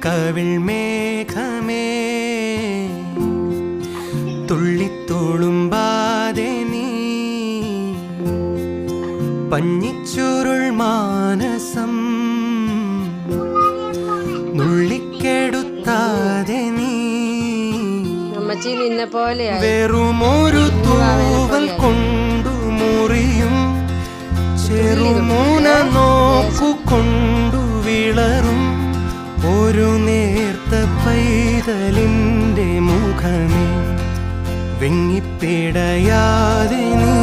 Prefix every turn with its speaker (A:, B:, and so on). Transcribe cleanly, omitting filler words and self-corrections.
A: കവിൾ മേഘമേ തുള്ളിത്തോളുമ്പാതെ നീ പഞ്ഞിച്ചുരുൾ മാനസം നുള്ളിക്കെടുത്താതെ നീ വെറുമൊരു തൂവൽ കൊണ്ടു മുറിയും ചെറുമൂന നോക്കുകൊണ്ടു വിളറും ഒരു നേർത്ത പൈതലിൻ്റെ മുഖമേ വെങ്ങിപ്പിടയാതെ നീ